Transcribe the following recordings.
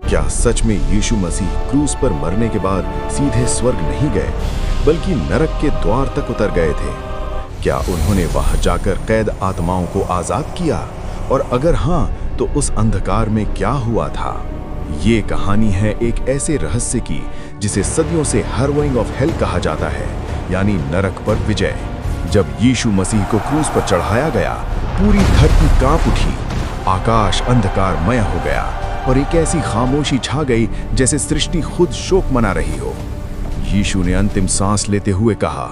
क्या सच में यीशु मसीह क्रूस पर मरने के बाद सीधे स्वर्ग नहीं गए, बल्कि नरक के द्वार तक उतर गए थे? क्या उन्होंने वहां जाकर कैद आत्माओं को आजाद किया? और अगर हां, तो उस अंधकार में क्या हुआ था? ये कहानी है एक ऐसे रहस्य की जिसे सदियों से हार्रोइंग ऑफ हेल कहा जाता है, यानी नरक पर विजय। जब यीशु मसीह को क्रूस पर चढ़ाया गया, पूरी धरती कांप उठी, आकाश अंधकारमय हो गया और एक ऐसी खामोशी छा गई जैसे सृष्टि खुद शोक मना रही हो। यीशु ने अंतिम सांस लेते हुए कहा,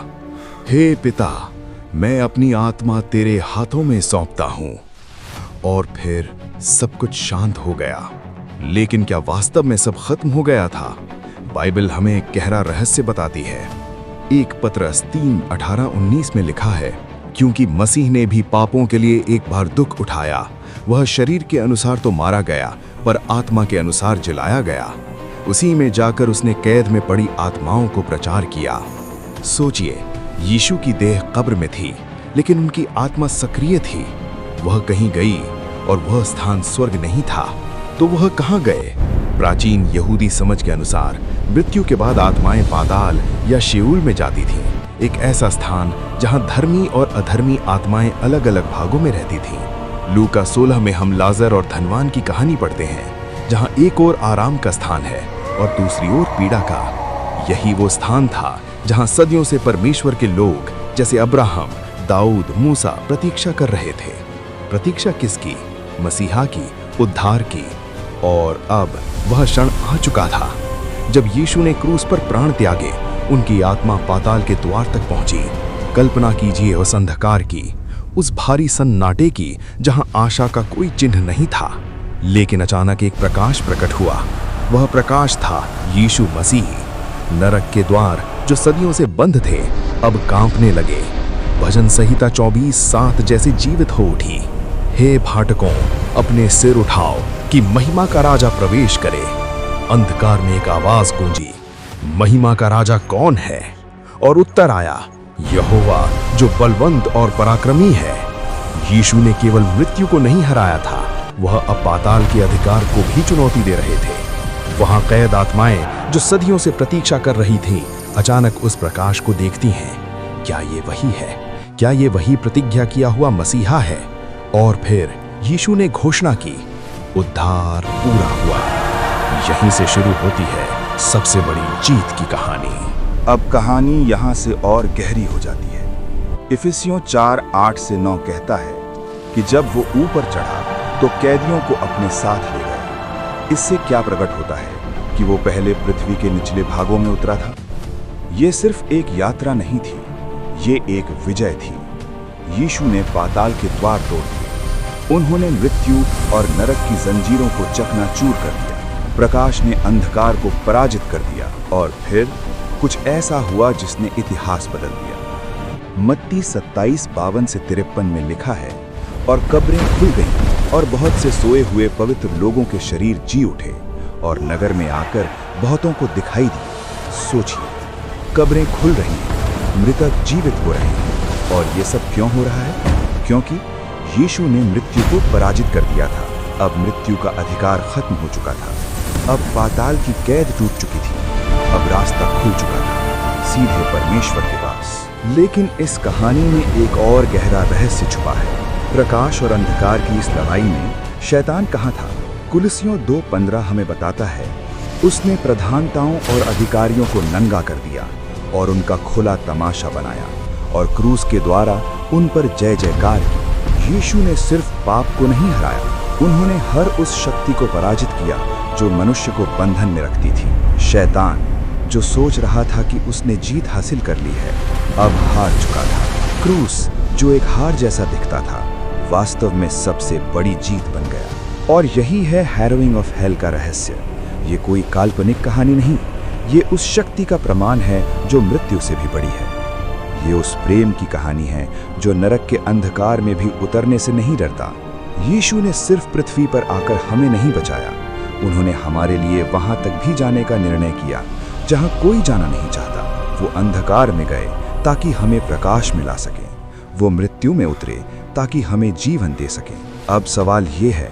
हे पिता, मैं अपनी आत्मा तेरे हाथों में सौंपता हूं। और फिर सब कुछ शांत हो गया। लेकिन क्या वास्तव में सब खत्म हो गया था? बाइबल हमें एक गहरा रहस्य बताती है। 1 पतरस 3:18-19 में लिखा है, क्योंकि मसीह ने भी पापों के लिए एक बार दुख उठाया, वह शरीर के अनुसार तो मारा गया, पर आत्मा के अनुसार जिलाया गया। उसी में जाकर उसने कैद में पड़ी आत्माओं को प्रचार किया। सोचिए, यीशु की देह कब्र में थी, लेकिन उनकी आत्मा सक्रिय थी। वह कहीं गई और वह स्थान स्वर्ग नहीं था, तो वह कहाँ गए? प्राचीन यहूदी समझ के अनुसार मृत्यु के बाद आत्माएं पाताल या शेऊल में जाती थीं, एक ऐसा स्थान जहां धर्मी और अधर्मी आत्माएं अलग अलग भागों में रहती थीं। लूका 16 में हम लाजर और धनवान की कहानी पढ़ते हैं, जहां एक ओर आराम का स्थान है और दूसरी ओर पीड़ा का। यही वो स्थान था जहां सदियों से परमेश्वर के लोग जैसे अब्राहम, दाऊद, मूसा प्रतीक्षा कर रहे थे। प्रतीक्षा किसकी? मसीहा की, उद्धार की। और अब वह क्षण आ चुका था जब यीशु ने क्रूस पर प्राण त्यागे। उनकी आत्मा पाताल के द्वार तक पहुंची। कल्पना कीजिए उस अंधकार की, उस भारी सन्नाटे की जहां आशा का कोई चिन्ह नहीं था। लेकिन अचानक एक प्रकाश प्रकट हुआ। वह प्रकाश था यीशु मसीह। नरक के द्वार जो सदियों से बंद थे, अब कांपने लगे। भजन संहिता 24:7 जैसे जीवित हो उठी। हे भाटकों, अपने सिर उठाओ कि महिमा का राजा प्रवेश करे। अंधकार में एक आवाज गूंजी, महिमा का राजा कौन है? और उत्तर आया, यहोवा जो बलवंत और पराक्रमी है। यीशु ने केवल मृत्यु को नहीं हराया था, वह अब पाताल के अधिकार को भी चुनौती दे रहे थे। वहां कैद आत्माएं जो सदियों से प्रतीक्षा कर रही थीं, अचानक उस प्रकाश को देखती हैं। क्या ये वही है? क्या ये वही प्रतिज्ञा किया हुआ मसीहा है? और फिर यीशु ने घोषणा की, उद्धार पूरा हुआ। यहीं से शुरू होती है सबसे बड़ी जीत की कहानी। अब कहानी यहाँ से और गहरी हो जाती है। इफिसियों 4:8-9 कहता है कि जब वो ऊपर चढ़ा तो कैदियों को अपने साथ ले गए। इससे क्या प्रकट होता है कि वो पहले पृथ्वी के निचले भागों में उतरा था। ये सिर्फ एक यात्रा नहीं थी, ये एक विजय थी। यीशु ने पाताल के द्वार तोड़ दिए। उन्होंने मृत्यु और नरक की जंजीरों को चकनाचूर कर दिया। प्रकाश ने अंधकार को पराजित कर दिया। और फिर कुछ ऐसा हुआ जिसने इतिहास बदल दिया। मत्ती 27:52-53 में लिखा है, और कब्रें खुल गईं और बहुत से सोए हुए पवित्र लोगों के शरीर जी उठे और नगर में आकर बहुतों को दिखाई दी। सोचिए, कब्रें खुल रही हैं, मृतक जीवित हो रहे हैं। और ये सब क्यों हो रहा है? क्योंकि यीशु ने मृत्यु को पराजित कर दिया था। अब मृत्यु का अधिकार खत्म हो चुका था। अब पाताल की कैद टूट चुकी थी। अब रास्ता खुल चुका था सीधे परमेश्वर के पास। लेकिन इस कहानी में एक और गहरा रहस्य छुपा है। प्रकाश और अंधकार की इस लड़ाई में शैतान कहाँ था? कुलसियों 2:15 हमें बताता है, उसने प्रधानताओं और अधिकारियों को नंगा कर दिया और उनका खुला तमाशा बनाया और क्रूस के द्वारा उन पर जय जयकार की। यीशु ने सिर्फ पाप को नहीं हराया, उन्होंने हर उस शक्ति को पराजित किया जो मनुष्य को बंधन में रखती थी। शैतान जो सोच रहा था कि उसने जीत हासिल कर ली है, अब हार चुका था। क्रूस जो एक हार जैसा दिखता था, वास्तव में सबसे बड़ी जीत बन गया। और यही है हैरोइंग ऑफ हेल का रहस्य। ये कोई काल्पनिक कहानी नहीं, ये उस शक्ति का प्रमाण है जो मृत्यु से भी बड़ी है। ये उस प्रेम की कहानी है जो नरक के अंधकार में भी उतरने से नहीं डरता। यीशु ने सिर्फ पृथ्वी पर आकर हमें नहीं बचाया, उन्होंने हमारे लिए वहां तक भी जाने का निर्णय किया जहां कोई जाना नहीं चाहता। वो अंधकार में गए ताकि हमें प्रकाश मिला सके। वो मृत्यु में उतरे ताकि हमें जीवन दे सके। अब सवाल ये है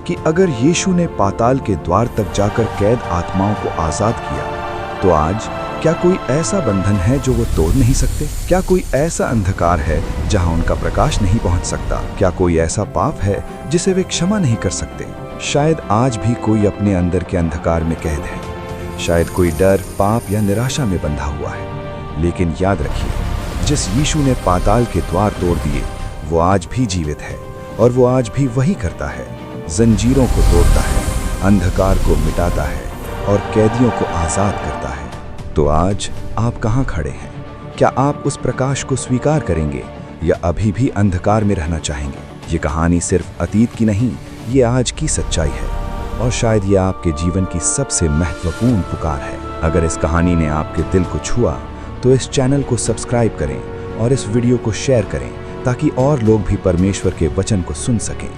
कि अगर यीशु ने पाताल के द्वार तक जाकर कैद आत्माओं को आज़ाद किया, तो आज क्या कोई ऐसा बंधन है जो वो तोड़ नहीं सकते? क्या कोई ऐसा अंधकार है जहां उनका प्रकाश नहीं पहुंच सकता? क्या कोई ऐसा पाप है जिसे वे क्षमा नहीं कर सकते? शायद आज भी कोई अपने अंदर के अंधकार में कैद है। शायद कोई डर, पाप या निराशा में बंधा हुआ है। लेकिन याद रखिए, जिस यीशु ने पाताल के द्वार तोड़ दिए, वो आज भी जीवित है और वो आज भी वही करता है। जंजीरों को तोड़ता है, अंधकार को मिटाता है और कैदियों को आज़ाद करता है। तो आज आप कहाँ खड़े हैं? क्या आप उस प्रकाश को स्वीकार करेंगे या अभी भी अंधकार में रहना चाहेंगे? ये कहानी सिर्फ अतीत की नहीं, ये आज की सच्चाई है और शायद ये आपके जीवन की सबसे महत्वपूर्ण पुकार है। अगर इस कहानी ने आपके दिल को छुआ तो इस चैनल को सब्सक्राइब करें और इस वीडियो को शेयर करें ताकि और लोग भी परमेश्वर के वचन को सुन सकें।